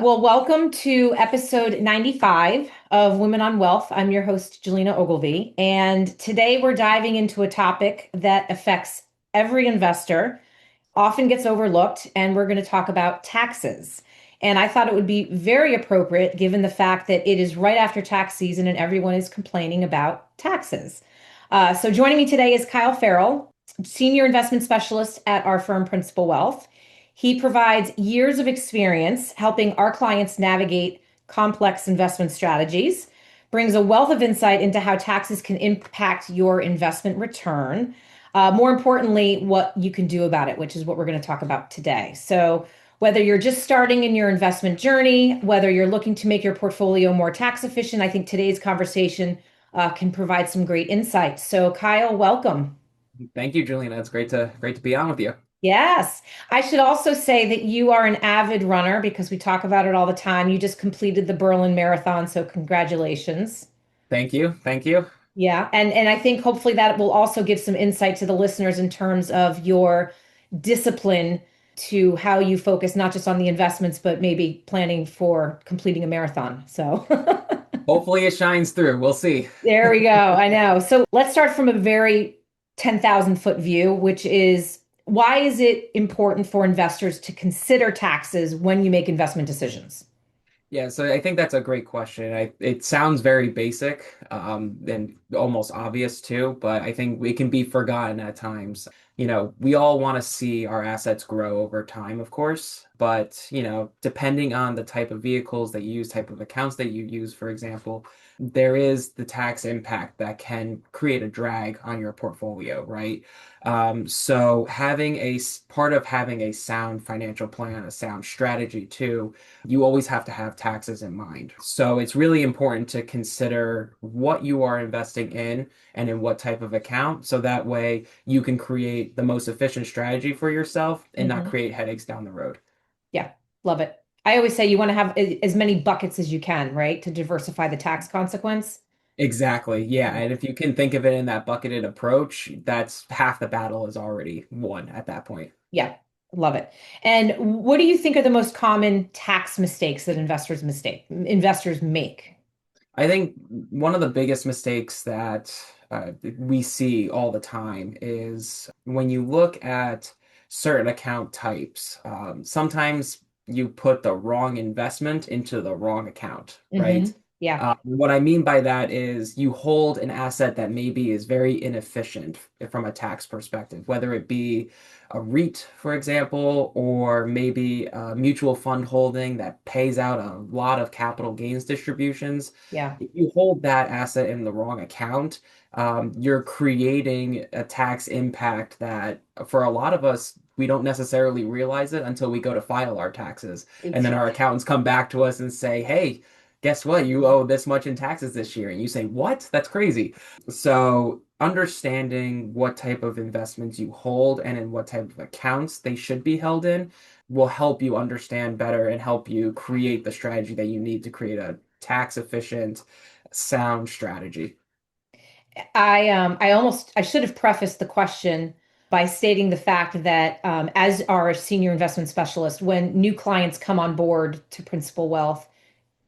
Well, welcome to episode 95 of Women on Wealth. I'm your host, Julina Ogilvie, and today we're diving into a topic that affects every investor, often gets overlooked, and we're going to talk about taxes. And I thought it would be very appropriate given the fact that it is right after tax season and everyone is complaining about taxes. So joining me today is Kyle Farrell, Senior Investment Specialist at our firm, Principal Wealth. He provides years of experience helping our clients navigate complex investment strategies, brings a wealth of insight into how taxes can impact your investment return. More importantly, what you can do about it, which is what we're going to talk about today. So, whether you're just starting in your investment journey, whether you're looking to make your portfolio more tax efficient, I think today's conversation can provide some great insight. So, Kyle, welcome. Thank you, Julina. It's great to be on with you. Yes. I should also say that you are an avid runner because we talk about it all the time. You just completed the Berlin Marathon, so congratulations. Thank you. Thank you. Yeah. And I think hopefully that will also give some insight to the listeners in terms of your discipline to how you focus not just on the investments, but maybe planning for completing a marathon. So Hopefully it shines through. We'll see. there we go. I know. So let's start from a very 10,000 foot view, which is why is it important for investors to consider taxes when you make investment decisions? Yeah, so I think that's a great question. It sounds very basic, and almost obvious too, but I think it can be forgotten at times. We all want to see our assets grow over time, of course, but depending on the type of vehicles that you use, type of accounts that you use, for example, there is the tax impact that can create a drag on your portfolio, right? So part of having a sound financial plan, a sound strategy too, you always have to have taxes in mind. So it's really important to consider what you are investing in and in what type of account. So that way you can create the most efficient strategy for yourself and not Mhm. create headaches down the road. Yeah, love it. I always say you want to have as many buckets as you can, right? To diversify the tax consequence. Exactly. Yeah. And if you can think of it in that bucketed approach, that's half the battle is already won at that point. Yeah, love it. And what do you think are the most common tax mistakes that investors make? I think one of the biggest mistakes that we see all the time is when you look at certain account types, sometimes you put the wrong investment into the wrong account, right? Yeah. What I mean by that is you hold an asset that maybe is very inefficient from a tax perspective, whether it be a REIT, for example, or maybe a mutual fund holding that pays out a lot of capital gains distributions. Yeah. If you hold that asset in the wrong account, you're creating a tax impact that for a lot of us, we don't necessarily realize it until we go to file our taxes. And then our accountants come back to us and say, hey, guess what? You owe this much in taxes this year. And you say, what? That's crazy. So understanding what type of investments you hold and in what type of accounts they should be held in will help you understand better and help you create the strategy that you need to create a tax efficient, sound strategy. I should have prefaced the question by stating the fact that as our senior investment specialist, when new clients come on board to Principal Wealth,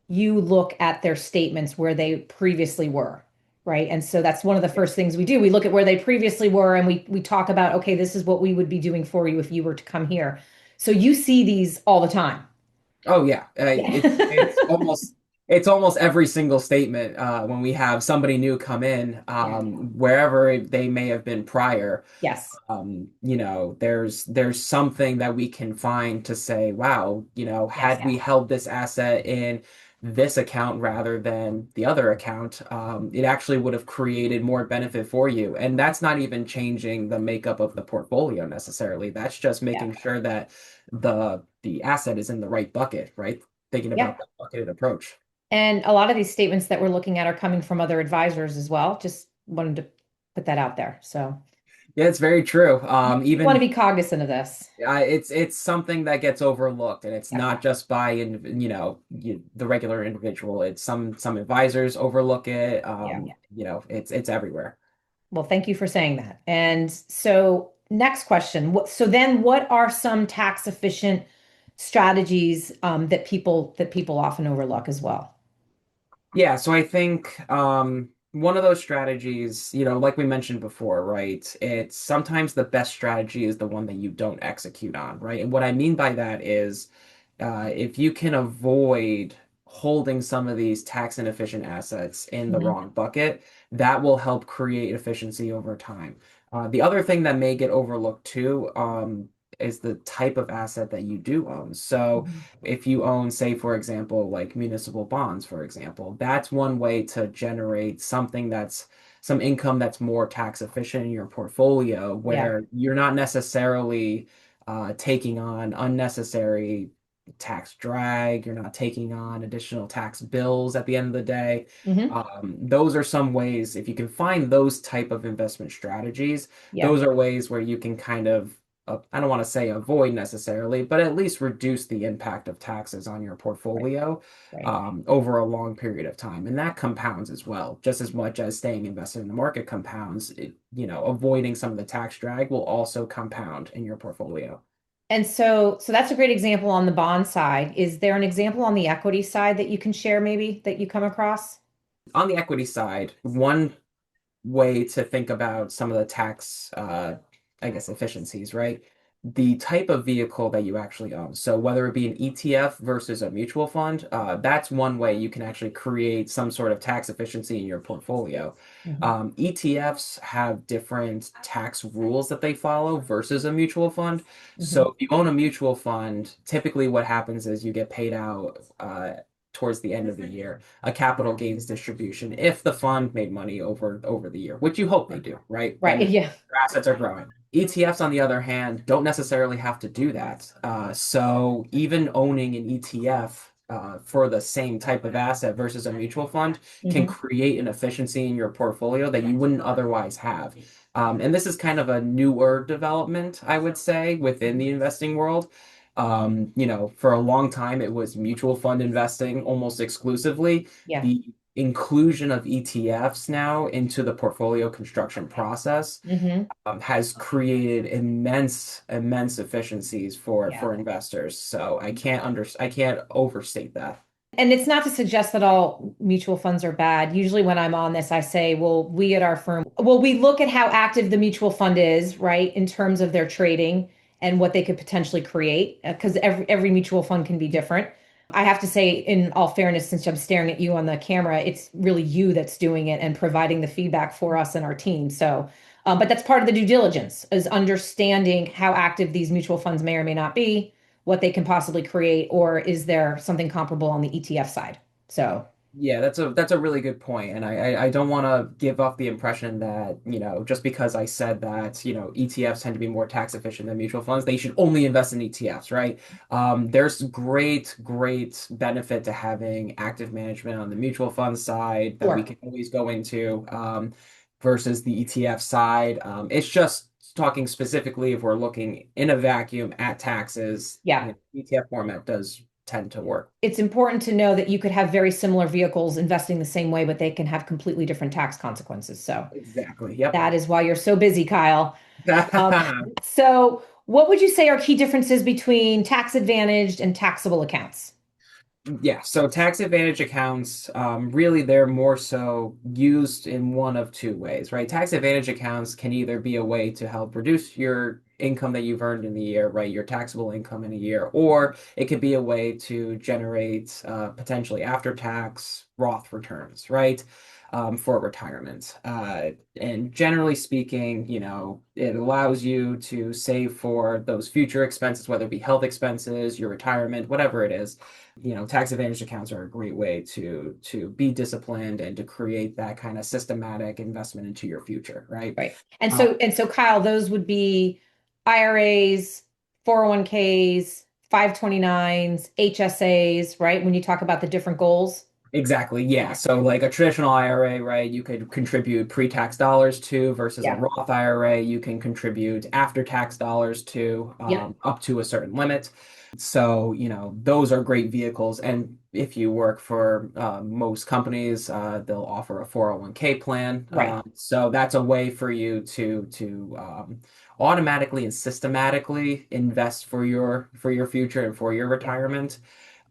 you look at their statements where they previously were, right? And so that's one of the first things we do. We look at where they previously were and we talk about, okay, this is what we would be doing for you if you were to come here. So you see these all the time. Oh yeah, Yeah. it's almost every single statement when we have somebody new come in, Yeah. wherever they may have been prior. Yes. There's something that we can find to say, wow, Yes. had we held this asset in this account rather than the other account, it actually would have created more benefit for you. And that's not even changing the makeup of the portfolio necessarily. That's just Yeah. making sure that the asset is in the right bucket, right? Thinking Yeah. about that bucketed approach. And a lot of these statements that we're looking at are coming from other advisors as well. Just wanted to put that out there. So Yeah, it's very true. you want to Even be cognizant of this. it's something that gets overlooked, and it's Yeah. not just by the regular individual. It's some advisors overlook it. Yeah. It's everywhere. Well, thank you for saying that. And so, next question. So then what are some tax efficient strategies that people often overlook as well. Yeah, so I think one of those strategies, like we mentioned before, right? It's sometimes the best strategy is the one that you don't execute on, right? And what I mean by that is if you can avoid holding some of these tax inefficient assets in the Hmm. wrong bucket, that will help create efficiency over time. The other thing that may get overlooked too, is the type of asset that you do own. So Hmm. if you own, say, for example, like municipal bonds, for example, that's one way to generate something that's some income that's more tax efficient in your portfolio, Yeah. where you're not necessarily taking on unnecessary tax drag, you're not taking on additional tax bills at the end of the day. Hmm. Those are some ways, if you can find those type of investment strategies, Yeah. those are ways where you can kind of I don't want to say avoid necessarily, but at least reduce the impact of taxes on your Right. portfolio Right. over a long period of time. And that compounds as well, just as much as staying invested in the market compounds. Avoiding some of the tax drag will also compound in your portfolio. And so that's a great example on the bond side. Is there an example on the equity side that you can share maybe that you come across? On the equity side, one way to think about some of the tax, I guess, efficiencies, right? The type of vehicle that you actually own. So whether it be an ETF versus a mutual fund, that's one way you can actually create some sort of tax efficiency in your portfolio. Hmm. ETFs have different tax rules that they follow versus a mutual fund. Hmm. So if you own a mutual fund, typically what happens is you get paid out towards the end of the year a capital gains distribution if the fund made money over the year, which you hope they do, right? Right. Then Yeah. your assets are growing. ETFs, on the other hand, don't necessarily have to do that. So even owning an ETF for the same type of asset versus a mutual fund can Hmm. create an efficiency in your portfolio that you wouldn't otherwise have. And this is kind of a newer development, I would say, within the investing world. For a long time, it was mutual fund investing almost exclusively. Yeah. The inclusion of ETFs now into the portfolio construction process Hmm. has created immense efficiencies for Yeah. investors. So I can't overstate that. And it's not to suggest that all mutual funds are bad. Usually when I'm on this, I say, well, we at our firm, well, we look at how active the mutual fund is, right, in terms of their trading and what they could potentially create, because every mutual fund can be different. I have to say, in all fairness, since I'm staring at you on the camera, it's really you that's doing it and providing the feedback for us and our team. So, but that's part of the due diligence is understanding how active these mutual funds may or may not be, what they can possibly create, or is there something comparable on the ETF side? So, Yeah, that's a really good point, and I don't want to give off the impression that just because I said that ETFs tend to be more tax efficient than mutual funds, they should only invest in ETFs, right? There's great benefit to having active management on the mutual fund side that we sure. can always go into versus the ETF side. It's just talking specifically if we're looking in a vacuum at taxes, Yeah. ETF format does tend to work. It's important to know that you could have very similar vehicles investing the same way, but they can have completely different tax consequences. So Exactly. Yep. that is why you're so busy, Kyle. Um, so, what would you say are key differences between tax advantaged and taxable accounts? Yeah, so tax advantage accounts, really they're more so used in one of two ways, right? Tax advantage accounts can either be a way to help reduce your income that you've earned in the year, right? Your taxable income in a year, or it could be a way to generate potentially after tax Roth returns, right? For retirement. And generally speaking, it allows you to save for those future expenses, whether it be health expenses, your retirement, whatever it is. Tax advantage accounts are a great way to be disciplined and to create that kind of systematic investment into your future, right? Right. And Uh, so and so Kyle, those would be IRAs, 401ks, 529s, HSAs, right? When you talk about the different goals. exactly, yeah. So like a traditional IRA, right, you could contribute pre-tax dollars to versus a Yeah. Roth IRA, you can contribute after-tax dollars to Yep. up to a certain limit. So, those are great vehicles. And if you work for most companies, they'll offer a 401k plan. Right. So that's a way for you to automatically and systematically invest for your future and for your Yeah. retirement.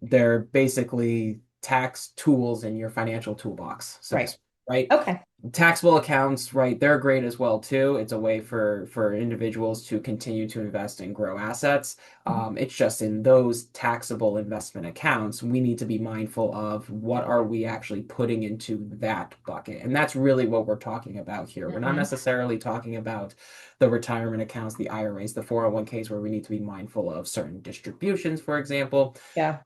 They're basically tax tools in your financial toolbox, so to Right. speak, right? Okay. Taxable accounts, right? They're great as well too. It's a way for individuals to continue to invest and grow assets. Mhm. It's just in those taxable investment accounts, we need to be mindful of what are we actually putting into that bucket. And that's really what we're talking about here. We're not Mhm. necessarily talking about the retirement accounts, the IRAs, the 401ks, where we need to be mindful of certain distributions, for example. Yeah.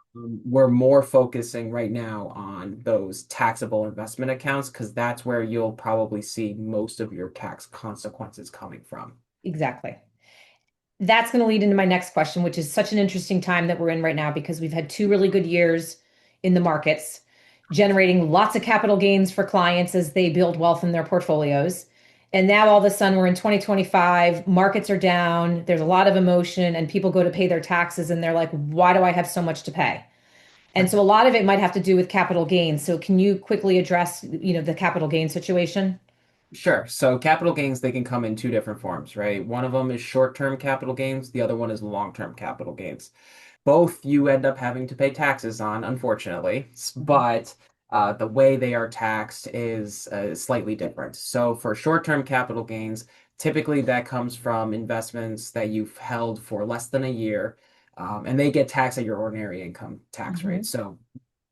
We're more focusing right now on those taxable investment accounts because that's where you'll probably see most of your tax consequences coming from. Exactly. That's going to lead into my next question, which is such an interesting time that we're in right now because we've had 2 really good years in the markets, generating lots of capital gains for clients as they build wealth in their portfolios. And now all of a sudden we're in 2025, markets are down, there's a lot of emotion, and people go to pay their taxes and they're like, why do I have so much to pay? And so a lot of it might have to do with capital gains. So can you quickly address, the capital gain situation? Sure. So capital gains, they can come in two different forms, right? One of them is short-term capital gains. The other one is long-term capital gains. Both you end up having to pay taxes on, unfortunately, Mhm. but the way they are taxed is slightly different. So for short-term capital gains, typically that comes from investments that you've held for less than a year, and they get taxed at your ordinary income tax rate. Mhm. So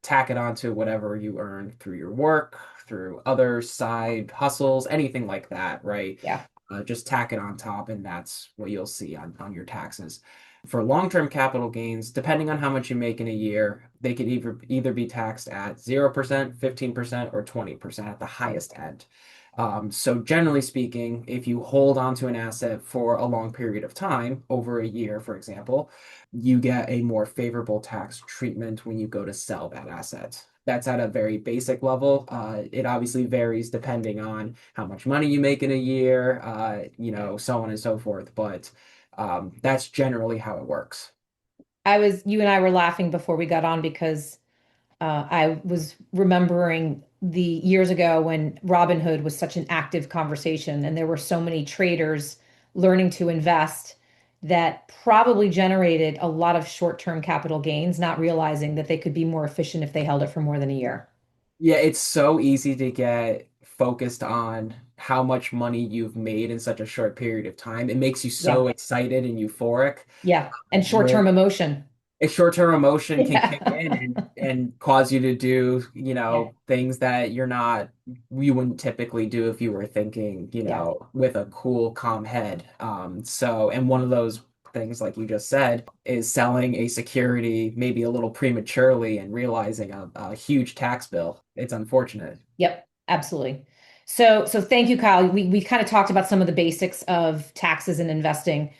tack it onto whatever you earn through your work, through other side hustles, anything like that, right? Yeah. Just tack it on top, and that's what you'll see on your taxes. For long-term capital gains, depending on how much you make in a year, they could either be taxed at 0%, 15%, or 20% at the highest end. So generally speaking, if you hold onto an asset for a long period of time, over a year, for example, you get a more favorable tax treatment when you go to sell that asset. That's at a very basic level. It obviously varies depending on how much money you make in a year, so on and so forth. But that's generally how it works. You and I were laughing before we got on because I was remembering the years ago when Robinhood was such an active conversation, and there were so many traders learning to invest that probably generated a lot of short-term capital gains, not realizing that they could be more efficient if they held it for more than a year. Yeah, it's so easy to get focused on how much money you've made in such a short period of time. It makes you Yeah, so excited and euphoric, yeah. And where short-term emotion. a short-term emotion can kick in Yeah, and cause you to do, yeah, things that you wouldn't typically do if you were thinking, yeah. with a cool, calm head. And one of those things, like you just said, is selling a security maybe a little prematurely and realizing a huge tax bill. It's unfortunate. Yep, absolutely. So thank you, Kyle. We kind of talked about some of the basics of taxes and investing.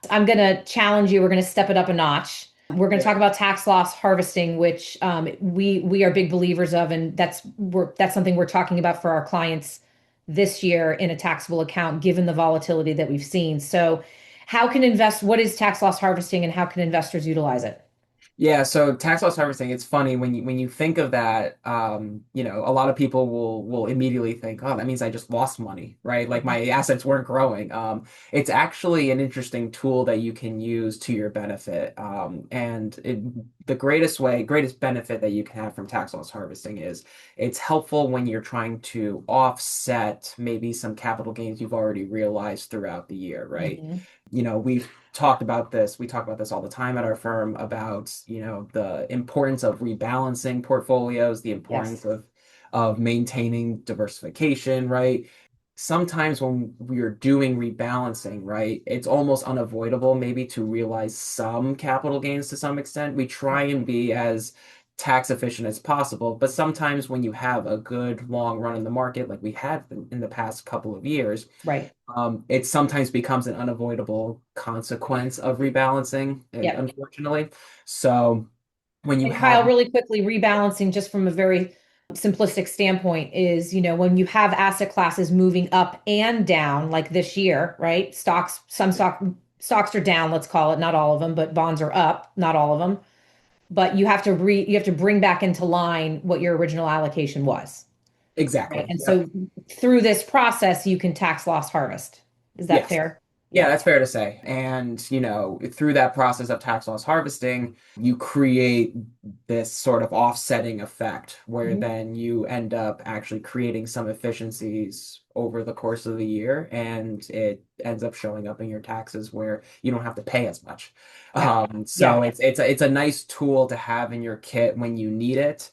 I'm going to challenge you. We're going to step it up a notch. We're going to talk about tax loss harvesting, which we are big believers of, and that's something we're talking about for our clients this year in a taxable account, given the volatility that we've seen. So, what is tax loss harvesting, and how can investors utilize it? Yeah, so tax loss harvesting, it's funny when you think of that, a lot of people will immediately think, oh, that means I just lost money, right? Like Mhm. my assets weren't growing. It's actually an interesting tool that you can use to your benefit. The greatest benefit that you can have from tax loss harvesting is it's helpful when you're trying to offset maybe some capital gains you've already realized throughout the year, right? Mhm. We've talked about this. We talk about this all the time at our firm about, the importance of rebalancing portfolios, the importance Yes, of maintaining diversification, right? Sometimes when we are doing rebalancing, right, it's almost unavoidable maybe to realize some capital gains to some extent. We try and be as tax efficient as possible, but sometimes when you have a good long run in the market, like we had in the past couple of years, right. it sometimes becomes an unavoidable consequence of rebalancing, Yep. unfortunately. So when you And have, Kyle, really quickly, rebalancing just from a very simplistic standpoint is, when you have asset classes moving up and down, like this year, right? stocks are down, let's call it, not all of them, but bonds are up, not all of them. But you have to bring back into line what your original allocation was. Right. Exactly. And Yep. so through this process, you can tax loss harvest. Is that Yes. fair? Yeah, Yeah. that's fair to say. And, through that process of tax loss harvesting, you create this sort of offsetting effect where Mhm. then you end up actually creating some efficiencies over the course of the year, and it ends up showing up in your taxes where you don't have to pay as much. Yeah. So Yeah. it's a nice tool to have in your kit when you need it.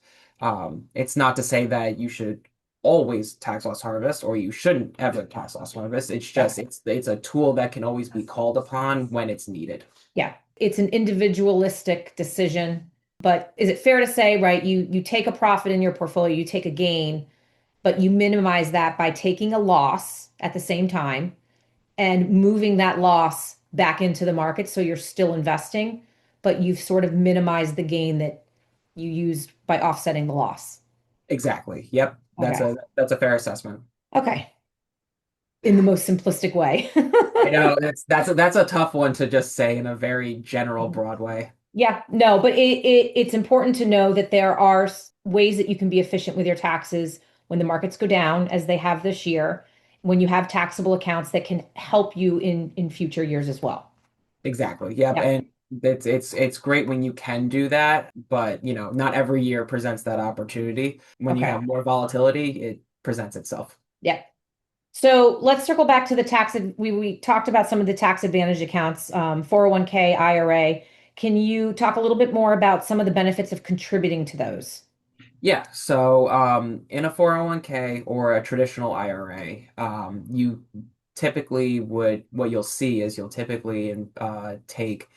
It's not to say that you should always tax loss harvest or you shouldn't ever tax loss harvest. It's Yeah. just it's a tool that can always be called upon when it's needed. Yeah. It's an individualistic decision. But is it fair to say, right, you take a profit in your portfolio, you take a gain, but you minimize that by taking a loss at the same time and moving that loss back into the market so you're still investing, but you've sort of minimized the gain that you used by offsetting the loss. Exactly. Yep. That's Okay. a fair assessment. Okay. In the most simplistic way. I know that's a tough one to just say in a very general, broad way. Yeah, no, but it's important to know that there are ways that you can be efficient with your taxes when the markets go down, as they have this year, when you have taxable accounts that can help you in future years as well. Exactly. Yep. Yeah. And it's great when you can do that, but not every year presents that opportunity. When you Okay. have more volatility, it presents itself. Yeah. So let's circle back to the tax. We talked about some of the tax advantage accounts, 401k, IRA. Can you talk a little bit more about some of the benefits of contributing to those? Yeah, so in a 401k or a traditional IRA, you typically what you'll see is you'll typically take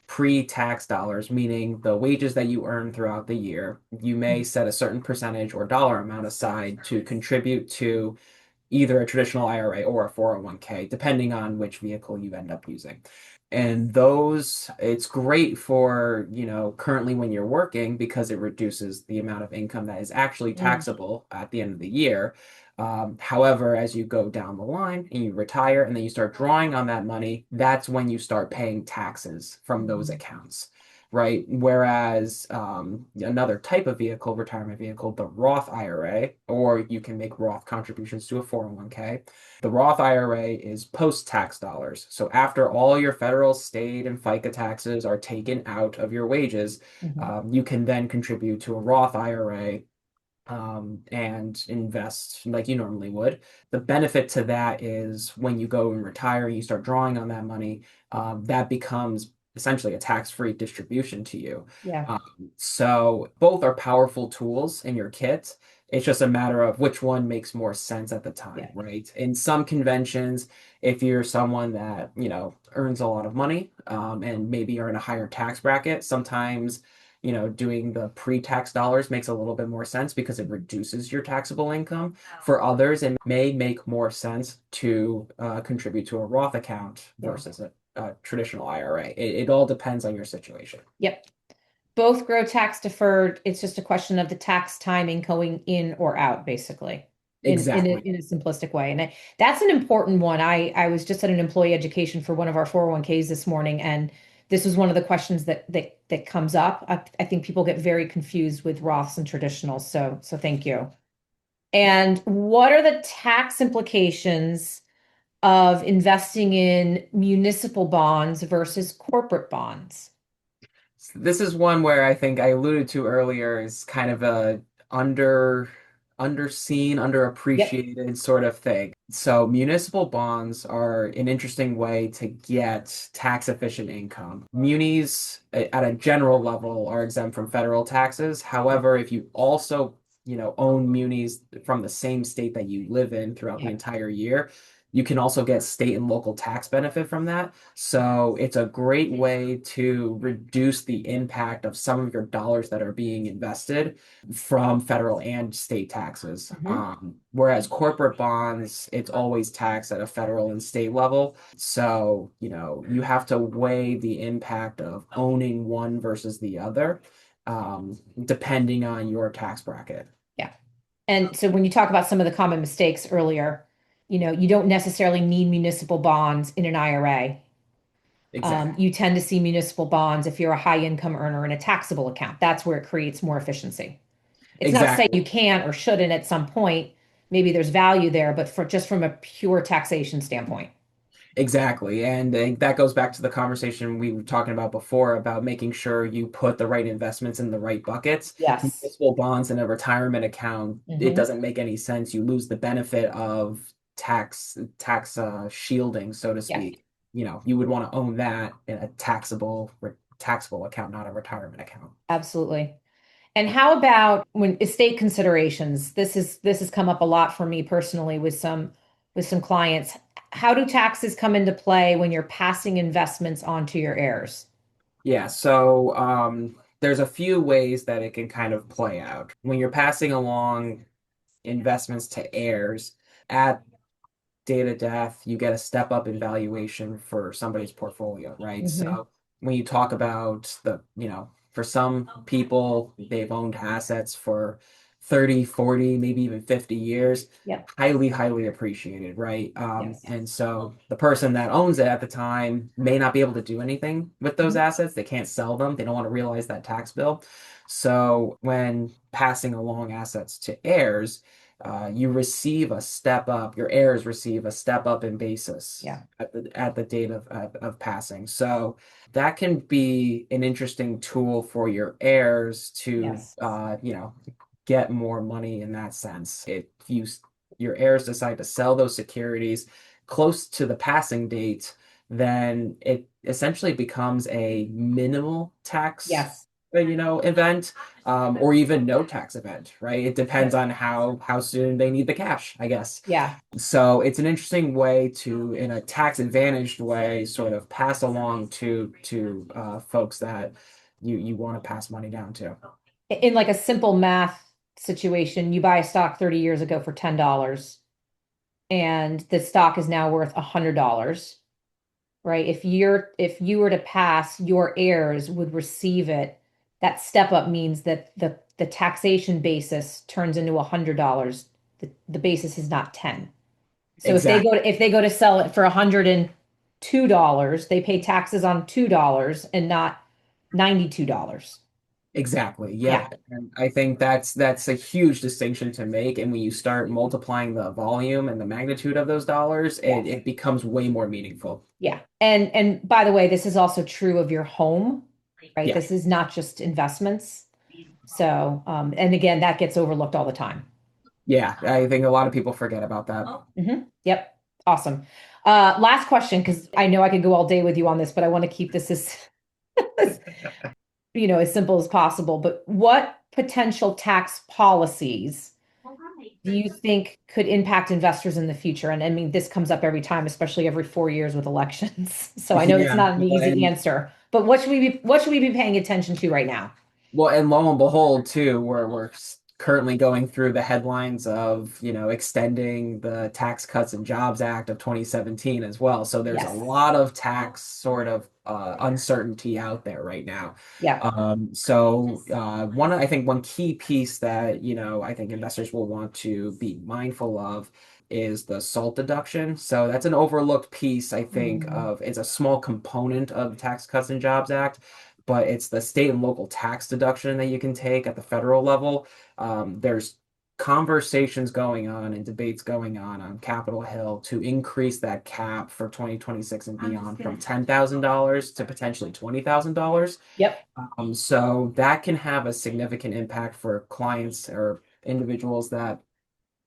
pre-tax dollars, meaning the wages that you earn throughout the year. You may set a certain percentage or dollar amount aside to contribute to either a traditional IRA or a 401k, depending on which vehicle you end up using. And it's great for, currently when you're working because it reduces the amount of income that is actually Mm, taxable at the end of the year. However, as you go down the line and you retire and then you start drawing on that money, that's when you start paying taxes from those mhm. accounts, right? Whereas another type of vehicle, retirement vehicle, the Roth IRA, or you can make Roth contributions to a 401k. The Roth IRA is post-tax dollars. So after all your federal, state, and FICA taxes are taken out of your wages, Mhm. you can then contribute to a Roth IRA and invest like you normally would. The benefit to that is when you go and retire, you start drawing on that money, that becomes essentially a tax-free distribution to you. Yeah. So both are powerful tools in your kit. It's just a matter of which one makes more sense at the time, Yeah. right? In some conventions, if you're someone that, earns a lot of money, and maybe you're in a higher tax bracket, sometimes doing the pre-tax dollars makes a little bit more sense because it reduces your taxable income. For others, it may make more sense to contribute to a Roth account Yeah. versus a traditional IRA. It all depends on your situation. Yep. Both grow tax deferred. It's just a question of the tax timing going in or out, basically, Exactly. in a simplistic way. And that's an important one. I was just at an employee education for one of our 401ks this morning, and this was one of the questions that comes up. I think people get very confused with Roths and traditionals. So thank you. And what are the tax implications of investing in municipal bonds versus corporate bonds? This is one where I think I alluded to earlier is kind of a underseen, Yep. underappreciated sort of thing. So municipal bonds are an interesting way to get tax efficient income. Munis at a general level are exempt from federal taxes. Yep. However, if you also, own munis from the same state that you live in throughout the Yep. entire year, you can also get state and local tax benefit from that. So it's a great way to reduce the impact of some of your dollars that are being invested from federal and state taxes. Mhm. Whereas corporate bonds, it's always taxed at a federal and state level. So, you have to weigh the impact of owning one versus the other, depending on your tax bracket. Yeah. And so when you talk about some of the common mistakes earlier, you don't necessarily need municipal bonds in an IRA. Exactly. You tend to see municipal bonds if you're a high income earner in a taxable account. That's where it creates more efficiency. It's not to say Exactly. you can't or shouldn't at some point. Maybe there's value there, but for just from a pure taxation standpoint. Exactly. And that goes back to the conversation we were talking about before about making sure you put the right investments in the right buckets. Yes. Municipal bonds in a retirement account, it Hmm. doesn't make any sense. You lose the benefit of tax shielding, so to Yeah, speak. You would want to own that in a taxable account, not a retirement account. absolutely. And how about when estate considerations? This has come up a lot for me personally with some clients. How do taxes come into play when you're passing investments on to your heirs? Yeah, so there's a few ways that it can kind of play out. When you're passing along investments to heirs, at date of death, you get a step up in valuation for somebody's portfolio, right? Hmm. So when you talk about for some people, they've owned assets for 30, 40, maybe even 50 years, Yep. highly, highly appreciated, right? Yes. And so the person that owns it at the time may not be able to do anything with those Mhm. assets. They can't sell them. They don't want to realize that tax bill. So when passing along assets to heirs, you receive a step up, your heirs receive a step up in basis Yeah. at the date of passing. So that can be an interesting tool for your heirs to Yes. get more money in that sense. If your heirs decide to sell those securities close to the passing date, then it essentially becomes a minimal tax Yes. event, or even no tax event, right? It depends Yep. on how soon they need the cash, I guess. Yeah. So it's an interesting way to, in a tax advantaged way, sort of pass along to folks that you want to pass money down to. In like a simple math situation, you buy a stock 30 years ago for $10 and the stock is now worth $100, right? If you were to pass, your heirs would receive it. That step up means that the taxation basis turns into $100. The basis is not 10. So Exactly. if they go to sell it for $102, they pay taxes on $2 and not $92. Exactly. Yeah. Yep. And I think that's a huge distinction to make. And when you start multiplying the volume and the magnitude of those dollars, it, Yes. it becomes way more meaningful. Yeah. And by the way, this is also true of your home, right? Yeah. This is not just investments. So, and again, that gets overlooked all the time. Yeah. I think a lot of people forget about that. Yep. Awesome. Last question, because I know I could go all day with you on this, but I want to keep this as, as simple as possible. But what potential tax policies do you think could impact investors in the future? And I mean, this comes up every time, especially every 4 years with elections. So I know it's Yeah. not an easy answer, but what should we be paying attention to right now? Well, and lo and behold, too, we're currently going through the headlines of, extending the Tax Cuts and Jobs Act of 2017 as well. So there's a Yes. lot of tax sort of uncertainty out there right now. Yeah. I think one key piece that, I think investors will want to be mindful of is the SALT deduction. So that's an overlooked piece, I think, Mm, of it's a small component of the Tax Cuts and Jobs Act, but it's the state and local tax deduction that you can take at the federal level. There's conversations going on and debates going on Capitol Hill to increase that cap for 2026 and beyond from $10,000 to potentially $20,000. yep. So that can have a significant impact for clients or individuals that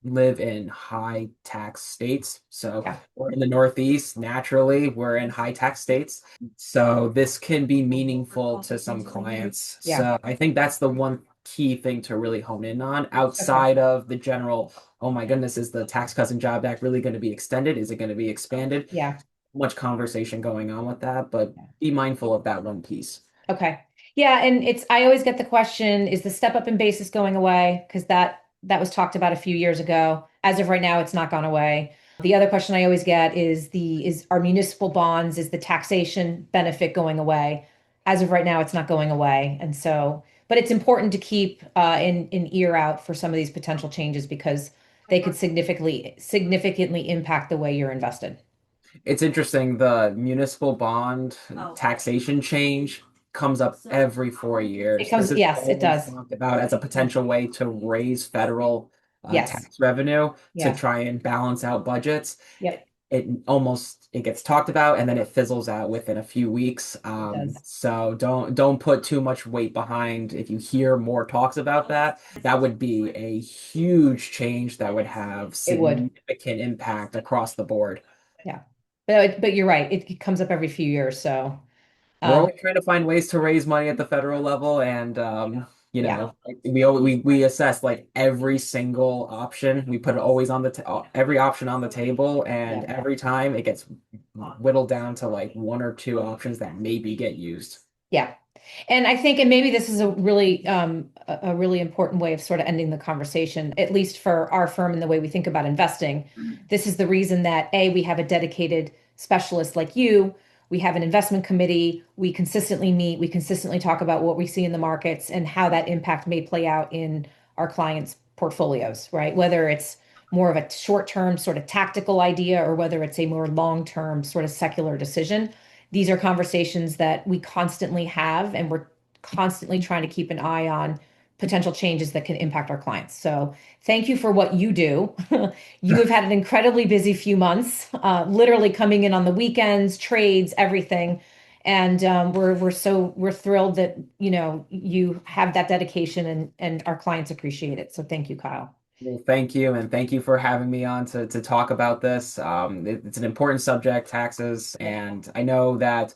live in high tax states. So Yeah. we're in the Northeast, naturally, we're in high tax states. So this can be meaningful to some clients. Yeah. So I think that's the one key thing to really hone in on Okay. outside of the general, oh my goodness, is the Tax Cuts and Job Act really going to be extended? Is it going to be expanded? Yeah. Much conversation going on with that, but be mindful of that one piece. Okay. Yeah, and I always get the question, is the step up in basis going away? Because that was talked about a few years ago. As of right now, it's not gone away. The other question I always get is is our municipal bonds, is the taxation benefit going away? As of right now, it's not going away. And so, but it's important to keep an ear out for some of these potential changes because they could significantly impact the way you're invested. It's interesting. The municipal bond taxation change comes up every 4 years. This is Yes, it always does. talked about as a potential way to raise federal Yes. tax revenue to Yeah. try and balance out budgets. Yep. It gets talked about and then it fizzles out within a few weeks. It does. So don't put too much weight behind if you hear more talks about that. That would be a huge change that would have It would. significant impact across the board. Yeah. But you're right. It comes up every few years. So, We're um, always trying to find ways to raise money at the federal level, and yeah. we assess like every single option. We put it always on the t every option on the table, and Yeah. every time it gets whittled down to like one or two options that maybe get used. Yeah. And I think, and maybe this is a really important way of sort of ending the conversation, at least for our firm and the way we think about investing. This is the reason that we have a dedicated specialist like you. We have an investment committee. We consistently meet. We consistently talk about what we see in the markets and how that impact may play out in our clients' portfolios, right? Whether it's more of a short-term sort of tactical idea or whether it's a more long-term sort of secular decision. These are conversations that we constantly have, and we're constantly trying to keep an eye on potential changes that can impact our clients. So thank you for what you do. You have had an incredibly busy few months, literally coming in on the weekends, trades, everything. And we're thrilled that you have that dedication, and our clients appreciate it. So thank you, Kyle. Well, thank you, and thank you for having me on to talk about this. It's an important subject, taxes, Yep. and I know that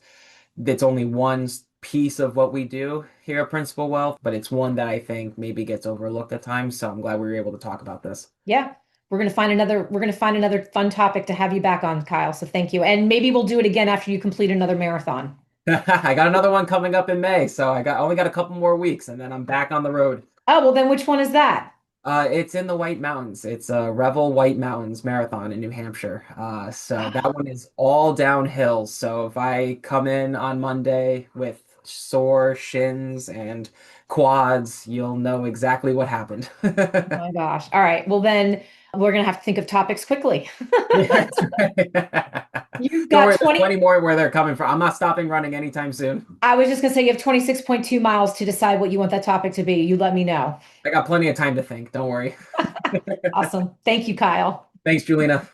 it's only one piece of what we do here at Principal Wealth, but it's one that I think maybe gets overlooked at times. So I'm glad we were able to talk about this. Yeah. We're gonna find another fun topic to have you back on, Kyle. So thank you. And maybe we'll do it again after you complete another marathon. I got another one coming up in May, so only got a couple more weeks, and then I'm back on the road. Oh, well then which one is that? It's in the White Mountains. It's a Revel White Mountains Marathon in New Hampshire. So that one is all downhill. So if I come in on Monday with sore shins and quads, you'll know exactly what happened. Oh my gosh. All right. Well, then we're going to have to think of topics quickly. Yeah, that's right. You've Don't got worry, there's 20. plenty more where they're coming from. I'm not stopping running anytime soon. I was just going to say you have 26.2 miles to decide what you want that topic to be. You let me know. I got plenty of time to think. Don't worry. Awesome. Thank you, Kyle. Thanks, Julina.